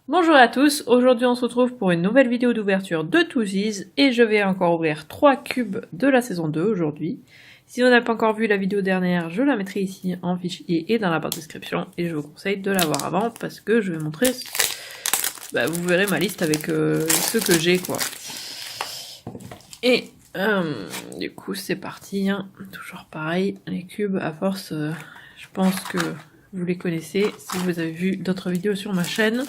Bonjour à tous, aujourd'hui on se retrouve pour une nouvelle vidéo d'ouverture de Toosies et je vais encore ouvrir 3 cubes de la saison 2 aujourd'hui. Si vous n'avez pas encore vu la vidéo dernière, je la mettrai ici en fichier et dans la barre de description et je vous conseille de la voir avant parce que je vais montrer, vous verrez ma liste avec ce que j'ai quoi. Et du coup c'est parti, hein. Toujours pareil, les cubes à force, je pense que vous les connaissez si vous avez vu d'autres vidéos sur ma chaîne.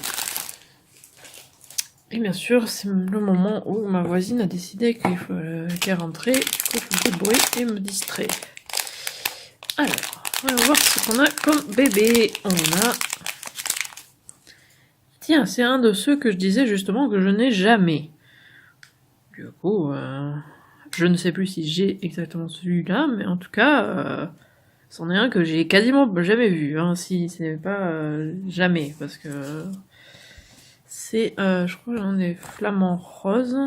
Et bien sûr, c'est le moment où ma voisine a décidé qu'elle rentrait, du coup, je fais beaucoup de bruit et me distrait. Alors, on va voir ce qu'on a comme bébé. On a... Tiens, c'est un de ceux que je disais justement que je n'ai jamais. Du coup, je ne sais plus si j'ai exactement celui-là, mais en tout cas, c'en est un que j'ai quasiment jamais vu, hein, si ce n'est pas jamais, parce que... C'est, je crois, un des flamants roses.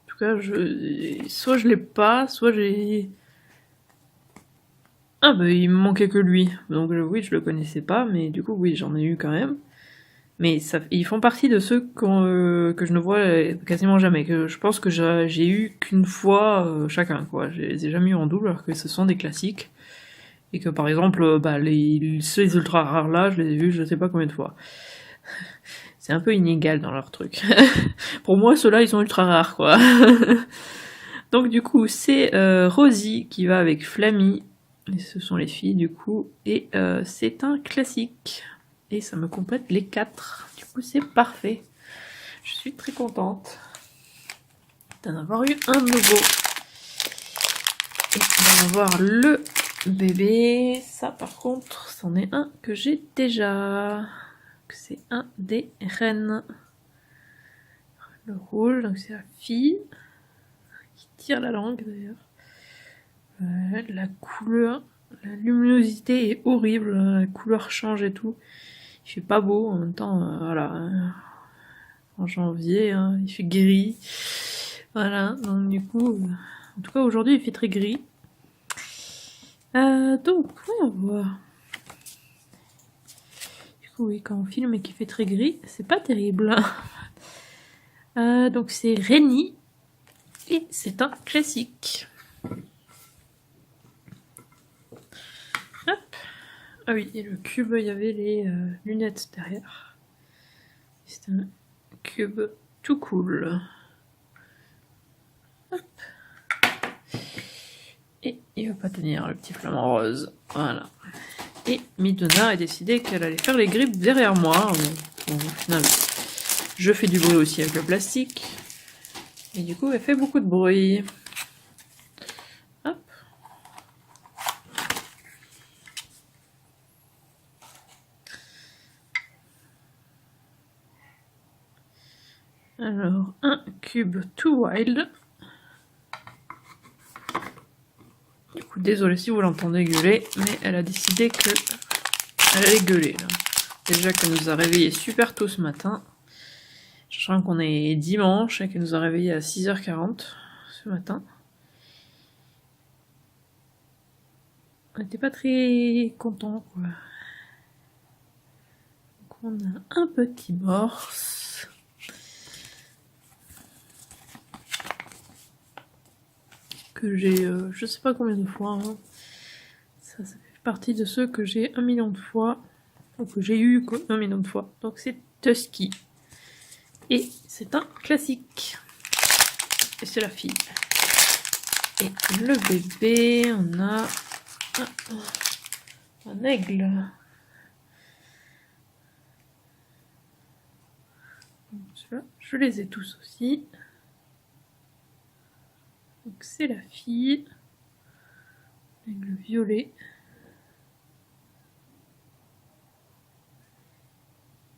Soit je l'ai pas, soit j'ai... Ah bah il me manquait que lui, donc oui je le connaissais pas, mais du coup oui j'en ai eu quand même. Mais ils font partie de ceux que je ne vois quasiment jamais, que je pense que j'ai eu qu'une fois chacun quoi, je les ai jamais eu en double alors que ce sont des classiques. Et que par exemple, ceux ultra rares là, je les ai vus je sais pas combien de fois. C'est un peu inégal dans leur truc. Pour moi ceux-là ils sont ultra rares quoi. Donc du coup, c'est Rosie qui va avec Flammy, et ce sont les filles du coup, et c'est un classique. Et ça me complète les 4. Du coup, c'est parfait. Je suis très contente d'en avoir eu un nouveau. Et d'en avoir le bébé. Ça, par contre, c'en est un que j'ai déjà. C'est un des reines. Le rouge, donc c'est la fille qui tire la langue d'ailleurs. La couleur, la luminosité est horrible, la couleur change et tout. Il fait pas beau en même temps, voilà. En janvier, hein, il fait gris. Voilà, donc du coup, en tout cas aujourd'hui il fait très gris. Donc, on va voir. Du coup, oui, quand on filme et qu'il fait très gris, c'est pas terrible. Donc c'est Rennie, et c'est un classique. Hop. Ah oui, et le cube, il y avait les lunettes derrière. C'est un cube tout cool. Hop. Et il va pas tenir le petit flamant rose. Voilà. Et Midona a décidé qu'elle allait faire les grippes derrière moi. Bon, au final, je fais du bruit aussi avec le plastique. Et du coup, elle fait beaucoup de bruit. Hop. Alors, un cube Too Wild. Du coup, désolé si vous l'entendez gueuler, mais elle a décidé que elle allait gueuler. Là. Déjà qu'elle nous a réveillés super tôt ce matin. Sachant qu'on est dimanche et qu'elle nous a réveillés à 6h40 ce matin. On n'était pas très contents, quoi. Donc on a un petit morse. Que j'ai je sais pas combien de fois. Hein. Ça fait partie de ceux que j'ai 1 million de fois. Ou que j'ai eu 1 million de fois. Donc c'est Tusky. Et c'est un classique. Et c'est la fille. Et le bébé, on a un aigle. Celui-là, je les ai tous aussi. Donc c'est la fille. L'aigle violet.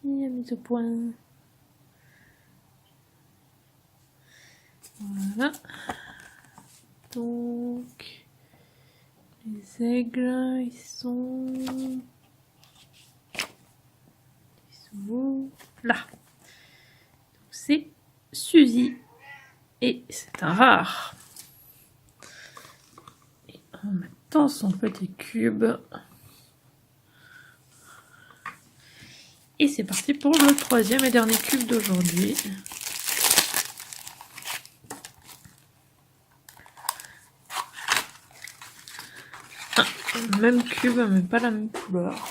Et mise au point. Voilà. Donc, les aigles, ils sont où? Là. Donc c'est Suzy. Et c'est un rare. Et en mettant son petit cube. Et c'est parti pour le troisième et dernier cube d'aujourd'hui. Ah, même cube, mais pas la même couleur.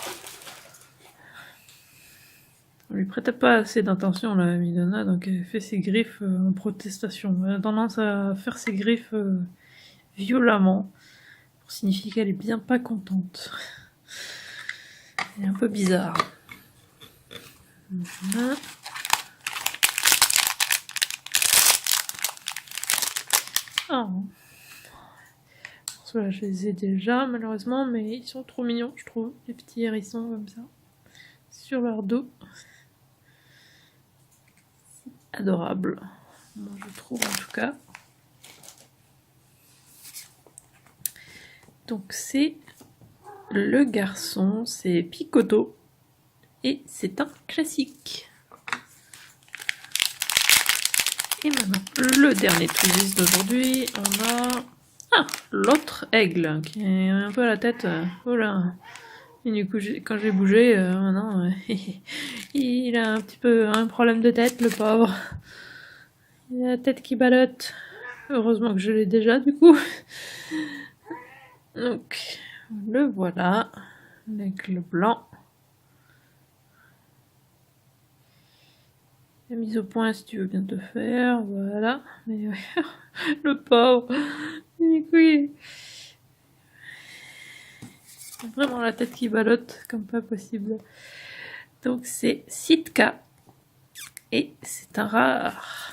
On lui prêtait pas assez d'intention, la Midona, donc elle fait ses griffes en protestation. Elle a tendance à faire ses griffes violemment, pour signifier qu'elle est bien pas contente. Elle est un peu bizarre. Voilà. Oh. Ceux-là, je les ai déjà, malheureusement, mais ils sont trop mignons, je trouve. Les petits hérissons comme ça, sur leur dos. Adorable. Moi, je trouve en tout cas. Donc c'est le garçon, c'est Picotto. Et c'est un classique. Et maintenant, le dernier twist d'aujourd'hui, on a... Ah, l'autre aigle, qui est un peu à la tête... Oh là. Et du coup, quand j'ai bougé, maintenant, il a un petit peu un problème de tête, le pauvre. Il a la tête qui ballotte. Heureusement que je l'ai déjà, du coup. Donc, le voilà. L'aigle blanc. La mise au point si tu veux bien te faire, voilà. Mais le pauvre, du coup, il a vraiment la tête qui ballotte comme pas possible. Donc c'est Sitka et c'est un rare.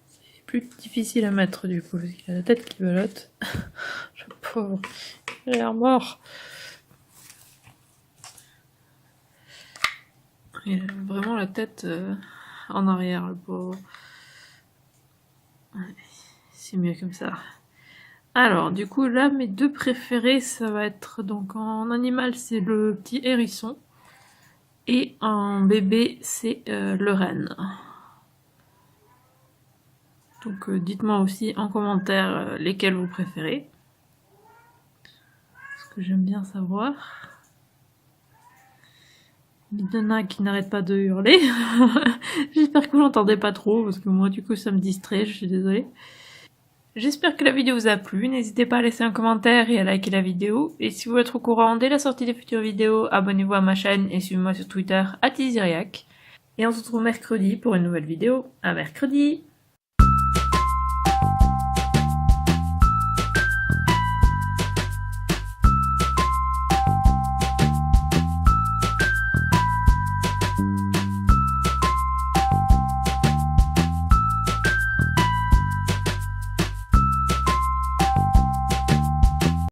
C'est plus difficile à mettre du coup parce qu'il a la tête qui ballotte. Le pauvre, il a l'air mort. Il a vraiment la tête en arrière, le pauvre. C'est mieux comme ça. Alors, du coup, là, mes deux préférés, ça va être... Donc, en animal, c'est le petit hérisson. Et en bébé, c'est le renne. Donc, dites-moi aussi en commentaire lesquels vous préférez. Parce que j'aime bien savoir. Midona qui n'arrête pas de hurler. J'espère que vous l'entendez pas trop, parce que moi, du coup, ça me distrait, je suis désolée. J'espère que la vidéo vous a plu, n'hésitez pas à laisser un commentaire et à liker la vidéo. Et si vous voulez être au courant dès la sortie des futures vidéos, abonnez-vous à ma chaîne et suivez-moi sur Twitter @iziriac. Et on se retrouve mercredi pour une nouvelle vidéo. À mercredi!